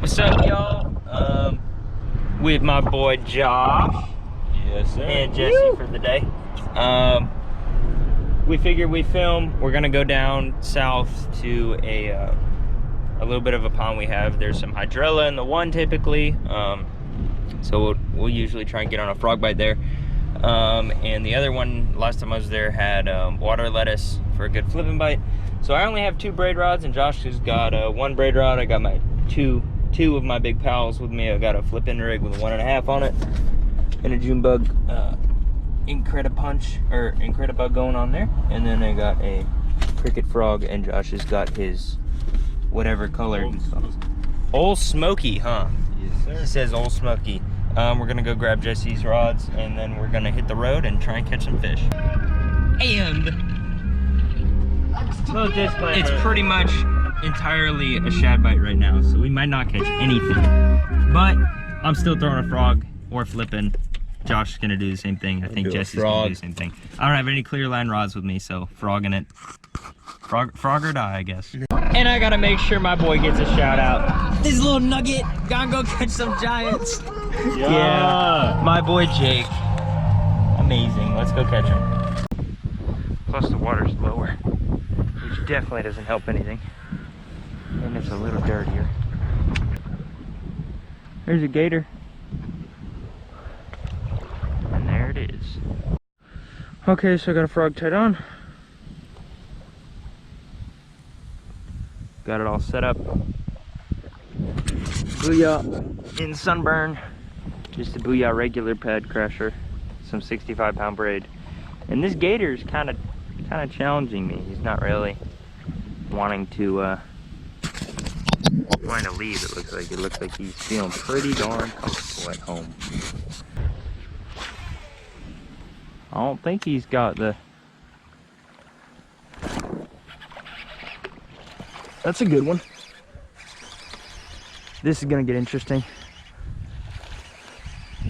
What's up, y'all? With my boy Josh. Yes, sir. And Jesse for the day. We figured we film. We're gonna go down south to a little bit of a pond we have. There's some hydrilla in the one typically. So we'll usually try and get on a frog bite there. And the other one, last time I was there, had water lettuce for a good flipping bite. So I only have 2 braid rods, and Josh has got 1 braid rod. I got my two of my big pals with me. I got a flipping rig with a 1.5 on it, and a June bug Incredibug going on there. And then I got a cricket frog, and Josh has got his whatever color. Old Smoky, huh? Yes, sir. He says Old Smoky. We're gonna go grab Jesse's rods, and then we're gonna hit the road and try and catch some fish. And Little disclaimer. it's pretty much entirely a shad bite right now, so we might not catch anything. But I'm still throwing a frog or flipping. Josh is gonna do the same thing. I think Jesse's gonna do the same thing. I don't have any clear line rods with me, so frogging it. Frog or die, I guess. And I gotta make sure my boy gets a shout out. This little nugget, gotta go catch some giants. Yeah, my boy Jake. Amazing, let's go catch him. Plus the water's lower, which definitely doesn't help anything. And it's a little dirtier. There's a gator. And there it is. Okay, so I got a frog tied on. Got it all set up. BOOYAH in Sunburn. Just a BOOYAH regular pad crusher. Some 65-pound braid. And this gator is kind of challenging me. He's not really wanting to leave. It looks like he's feeling pretty darn comfortable at home. I don't think he's got the... That's a good one. This is gonna get interesting.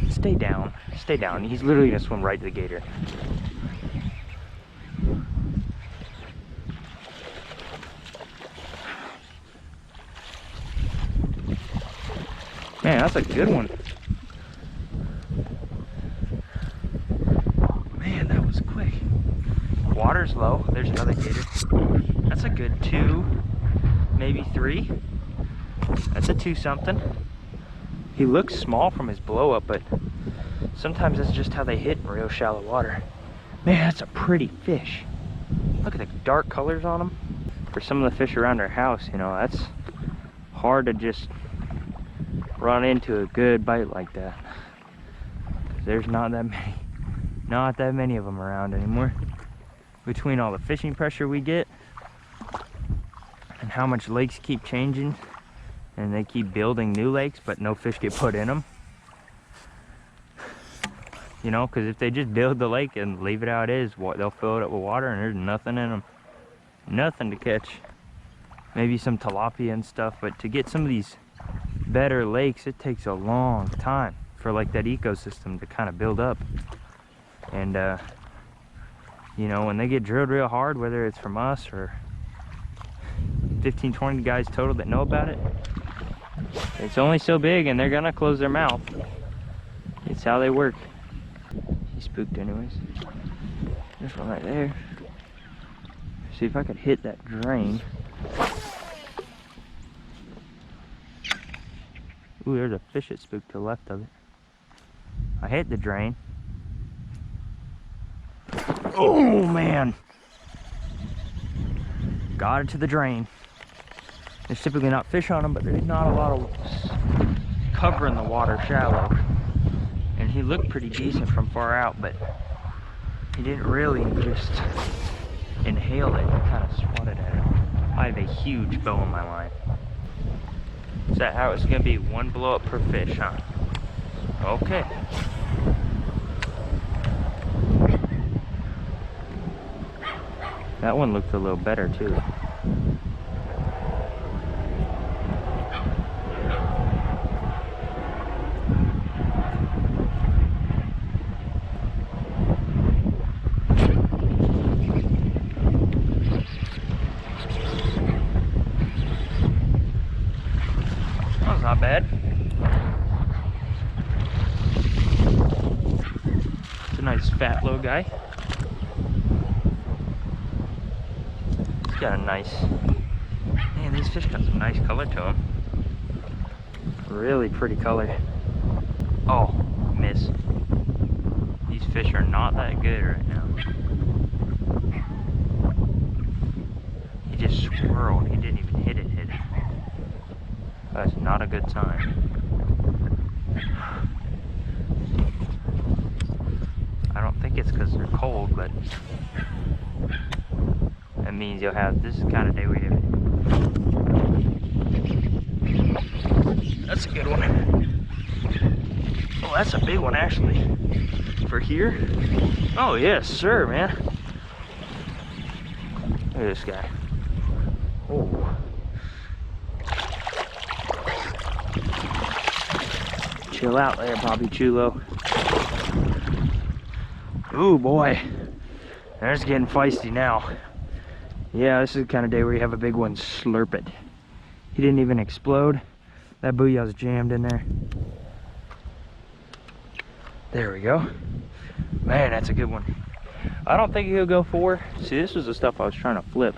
Stay down, stay down. He's literally gonna swim right to the gator. Man, that's a good one. Oh, man, that was quick. Water's low. There's another gator. That's a good 2, maybe 3. That's a 2 something. He looks small from his blow up, but sometimes that's just how they hit in real shallow water. Man, that's a pretty fish. Look at the dark colors on him. For some of the fish around our house, you know, that's hard to just run into a good bite like that. There's not that many of them around anymore. Between all the fishing pressure we get and how much lakes keep changing, and they keep building new lakes but no fish get put in them, you know, because if they just build the lake and leave it how it is, they'll fill it up with water and there's nothing in them, nothing to catch. Maybe some tilapia and stuff, but to get some of these better lakes, it takes a long time for like that ecosystem to kind of build up. And you know, when they get drilled real hard, whether it's from us or 15-20 guys total that know about it, it's only so big and they're gonna close their mouth. It's how they work. He's spooked anyways. There's one right there. See if I could hit that drain. Ooh, there's a fish that spooked to the left of it. I hit the drain. Oh man! Got it to the drain. There's typically not fish on them, but there's not a lot of cover in the water shallow. And he looked pretty decent from far out, but he didn't really just inhale it. He kind of swatted at it. I have a huge bow in my line. Is that how it's gonna be? 1 blow up per fish, huh? Okay. That one looked a little better too. yall's not bad. It's a nice fat little guy. He's got a nice, man, these fish got some nice color to them. Really pretty color. Oh, miss. These fish are not that good right now. He just swirled. He didn't even hit it. That's not a good sign. I don't think it's because they're cold, but that means you'll have, this is the kind of day we have. That's a good one. Oh, that's a big one actually. For here? Oh yes, sir, man. Look at this guy. Oh. Chill out there, Bobby Chulo. Ooh boy. There's getting feisty now. Yeah, this is the kind of day where you have a big one slurp it. He didn't even explode. That BOOYAH's jammed in there. There we go. Man, that's a good one. I don't think he'll go 4. See, this was the stuff I was trying to flip.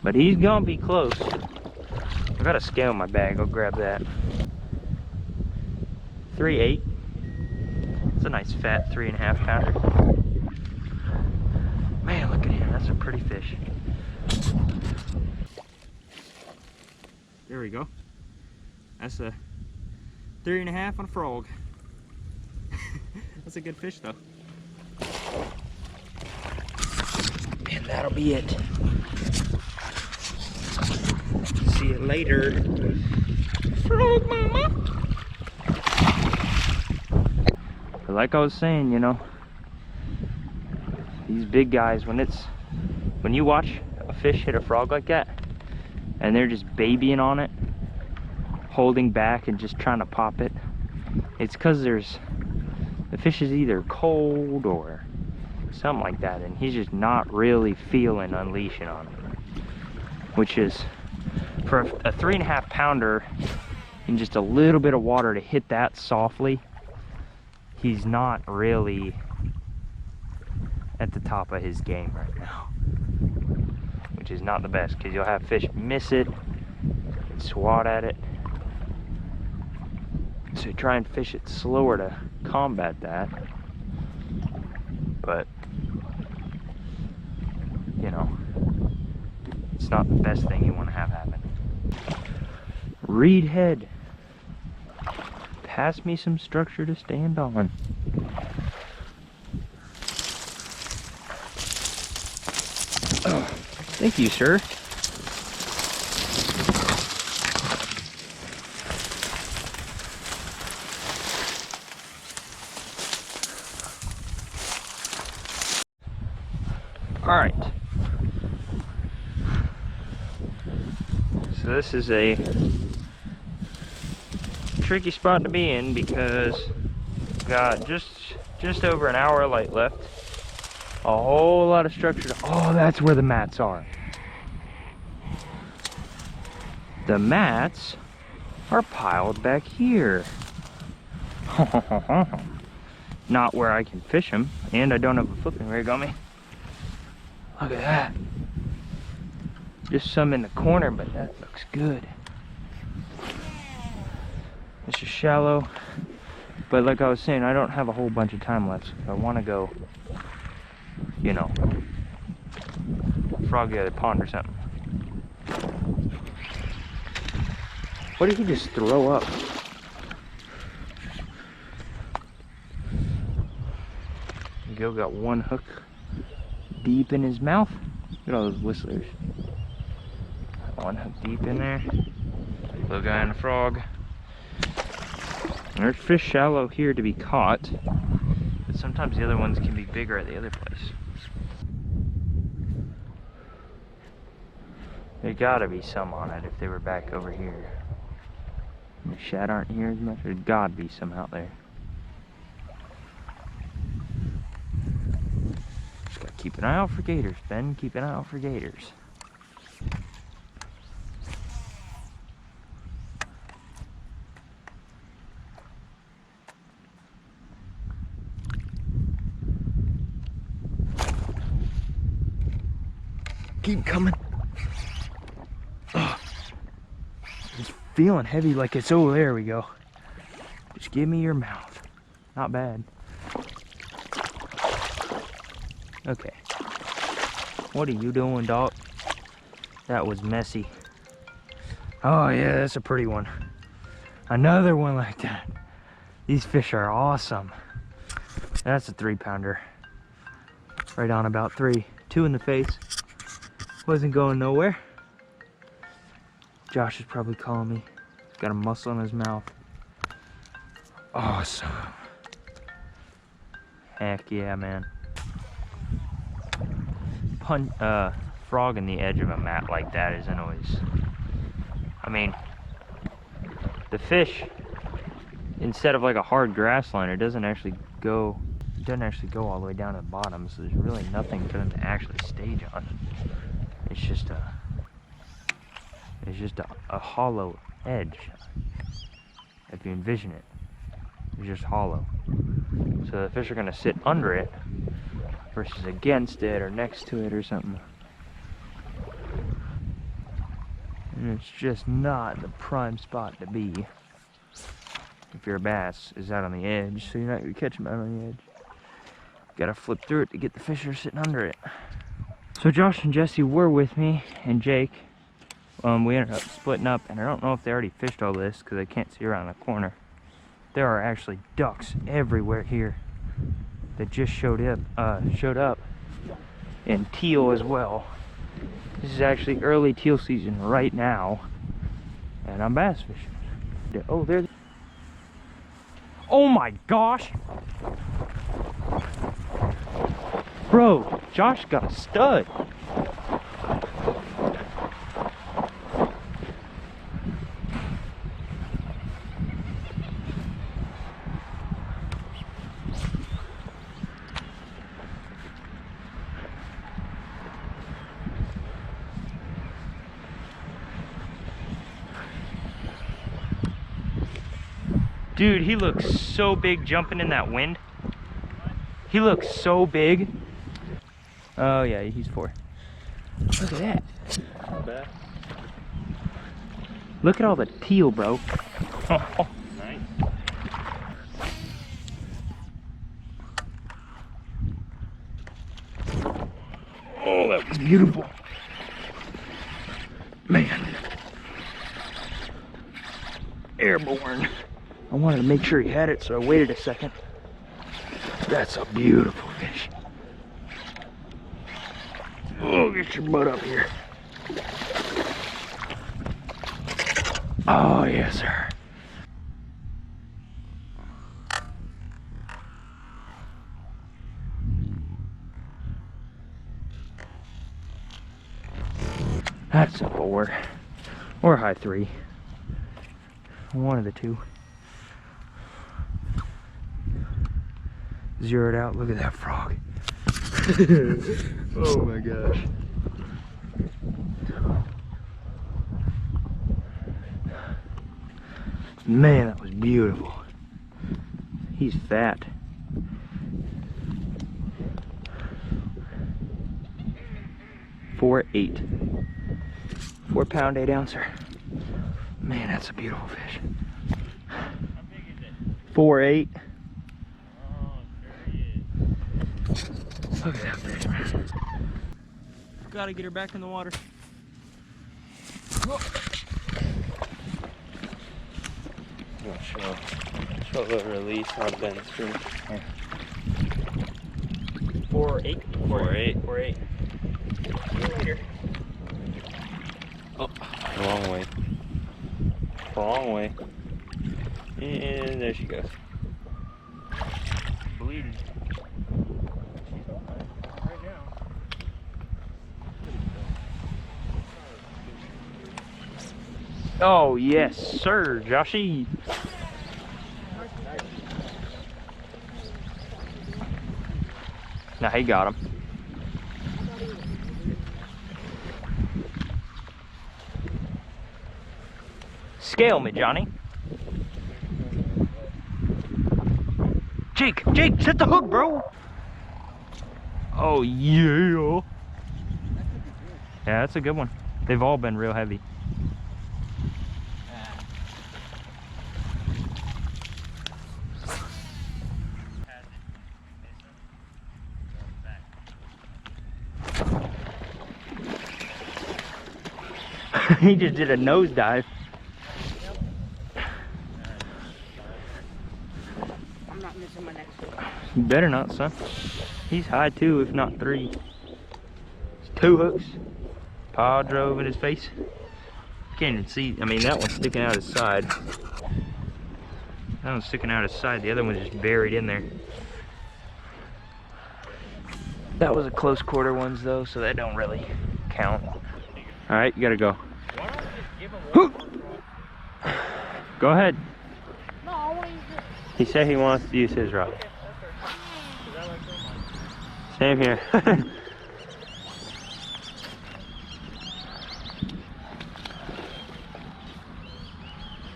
But he's gonna be close. I got a scale in my bag. I'll grab that. 3.8. It's a nice fat 3.5 pounder. Man, look at him. That's a pretty fish. There we go. That's a 3.5 on a frog. That's a good fish though. And that'll be it. See you later. Frog mama. But like I was saying, you know, these big guys, when you watch a fish hit a frog like that, and they're just babying on it, holding back and just trying to pop it, it's because the fish is either cold or something like that, and he's just not really feeling unleashing on it. Which is, for a 3.5 pounder in just a little bit of water to hit that softly, he's not really at the top of his game right now. Which is not the best, because you'll have fish miss it and swat at it. So try and fish it slower to combat that. But, you know, it's not the best thing you want to have happen. Reed head. Pass me some structure to stand on. Oh, thank you, sir. All right. So this is a tricky spot to be in because we've got just over an hour of light left. A whole lot of structure. Oh, that's where the mats are. The mats are piled back here. Not where I can fish them, and I don't have a flipping rig on me. Look at that. Just some in the corner, but that looks good. It's just shallow, but like I was saying, I don't have a whole bunch of time left. So if I want to go, you know, frog the other pond or something. What did he just throw up? Gil got one hook deep in his mouth. Look at all those whistlers. One hook deep in there. Little guy and a frog. And there's fish shallow here to be caught, but sometimes the other ones can be bigger at the other place. There gotta be some on it if they were back over here. The shad aren't here as much. There's gotta be some out there. Just gotta keep an eye out for gators, Ben. Keep an eye out for gators. keep coming. Oh, it's feeling heavy like it's, oh, there we go. Just give me your mouth. Not bad. Okay. What are you doing, dog? That was messy. Oh yeah, that's a pretty one. Another one like that. These fish are awesome. That's a 3-pounder. Right on about 3. 2 in the face. Wasn't going nowhere. Josh is probably calling me. He's got a mussel in his mouth. Awesome. Heck yeah, man. Frogging the edge of a mat like that isn't always... I mean, the fish, instead of like a hard grass line, it doesn't actually go all the way down to the bottom, so there's really nothing for them to actually stage on. It's just a hollow edge. If you envision it, it's just hollow. So the fish are gonna sit under it versus against it or next to it or something. And it's just not the prime spot to be if your bass is out on the edge, so you're not gonna catch them out on the edge. Gotta flip through it to get the fish that are sitting under it. So Josh and Jesse were with me, and Jake. We ended up splitting up, and I don't know if they already fished all this because I can't see around the corner. There are actually ducks everywhere here that just showed up, and teal as well. This is actually early teal season right now, and I'm bass fishing. Oh, there's... Oh my gosh! Bro, Josh got a stud. Dude, he looks so big jumping in that wind. He looks so big. Oh yeah, he's 4. Look at that. Not bad. Look at all the teal, bro. Oh. Nice. Oh, that was beautiful. Man. Airborne. I wanted to make sure he had it, so I waited a second. That's a beautiful fish. Oh, get your butt up here. Oh, yes, sir. That's a 4. Or a high 3. One of the two. Zero it out. Look at that frog. Oh my gosh. Man, that was beautiful. He's fat. $4.8. 4-pound, 8-ouncer. Man, that's a beautiful fish. 4.8. Look at that fish, man. Gotta get her back in the water. Short little release on Ben's stream. 4.8. 4.8. 4.8. See you later. Oh, wrong way. Wrong way. And there she goes. Bleeding. Oh, yes, sir, Joshy. Now he got him. Scale me, Johnny. Jake, set the hook, bro. Oh, yeah. Yeah, that's a good one. They've all been real heavy. He just did a nosedive. I'm not missing my next one. You better not, son. He's high 2, if not 3. It's 2 hooks. Paw drove in his face. Can't even see. I mean, that one's sticking out his side. That one's sticking out his side. The other one's just buried in there. That was a close quarter ones though, so that don't really count. All right, you gotta go. Why don't you just give him one? Go ahead. No, I want to use this. He said he wants to use his rod. Okay. Cause I like mine. Same here.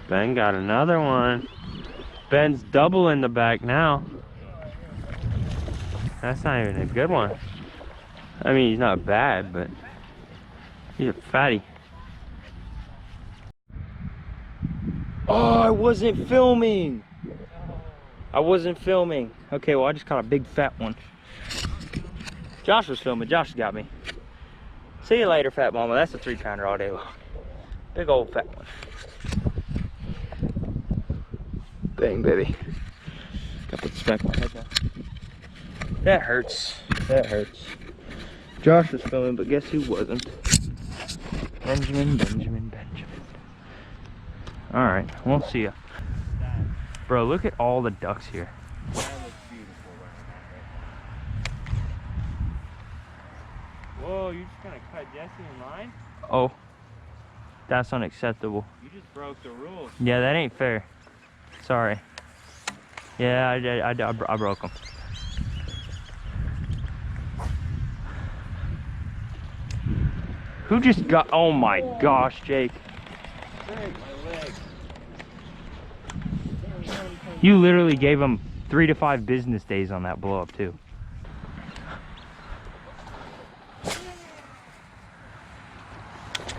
Ben got another one. Ben's double in the back now. That's not even a good one. I mean, he's not bad, but he's a fatty. Oh, I wasn't filming. I wasn't filming. Okay, well, I just caught a big fat one. Josh was filming. Josh got me. See you later, fat mama. That's a 3-pounder all day long. Big old fat one. Bang, baby. Gotta put the smack my head down. That hurts. That hurts. Josh was filming, but guess who wasn't? Benjamin. Alright, we'll see ya. Bro, look at all the ducks here. That looks beautiful right now. Whoa, you're just gonna cut Jesse in line? Oh, that's unacceptable. You just broke the rules. Yeah, that ain't fair. Sorry. Yeah, I broke them. Who just got? Oh my gosh, Jake! My leg. You literally gave him 3 to 5 business days on that blow up too.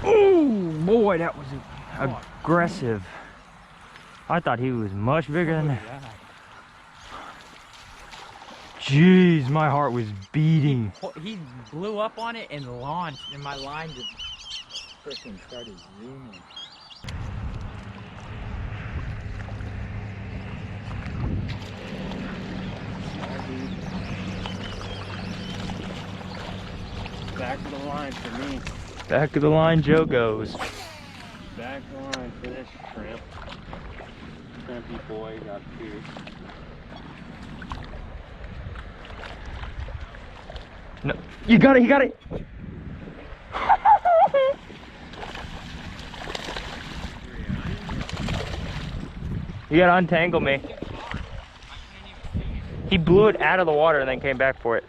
Oh boy, that was aggressive. I thought he was much bigger than that. Jeez, my heart was beating. He blew up on it and launched, and my line just freaking started zooming. Back of the line for me. Back of the line, Joe goes. Back of the line for this shrimp. Shrimpy boy got 2. No, you got it, you got it. You gotta untangle me. He blew it out of the water and then came back for it.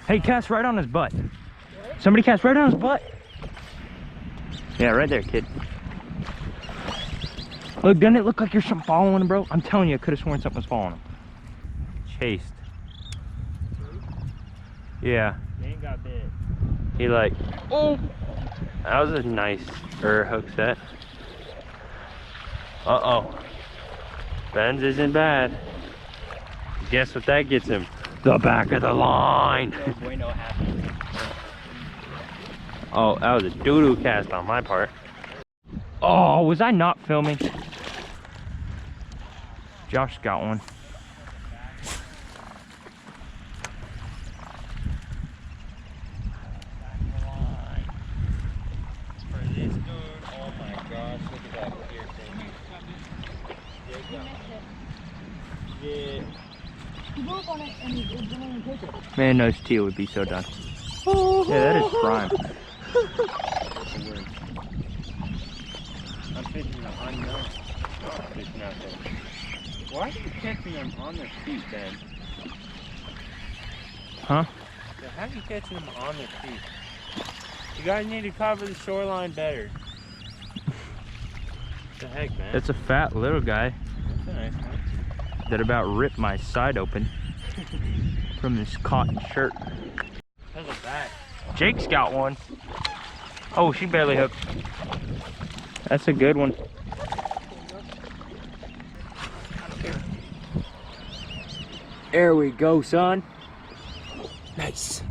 Hey, cast right on his butt. Somebody cast right on his butt. Yeah, right there, kid. Look, doesn't it look like you're something following him, bro? I'm telling you, I could have sworn something was following him. Chased. Yeah. He ain't got bit. He like, oh, that was a nice hook set. Uh-oh. Ben's isn't bad. Guess what that gets him? The back of the line. Oh, that was a doo-doo cast on my part. Oh, was I not filming? Josh got one. For this dude, oh my gosh, look at that clear thing. Yeah. He blew up on it and it didn't even take it. Man, those teal would be so done. Yeah, that is prime. I'm fishing an unknown. I'm fishing out there. Why are you catching them on their feet, Ben? Huh? Yeah, how are you catching them on their feet? You guys need to cover the shoreline better. the heck, man? That's a fat little guy That's a nice one. that about ripped my side open from this cotton shirt. How's a back? Jake's got one. Oh, she barely hooked. That's a good one. There we go, son. Nice.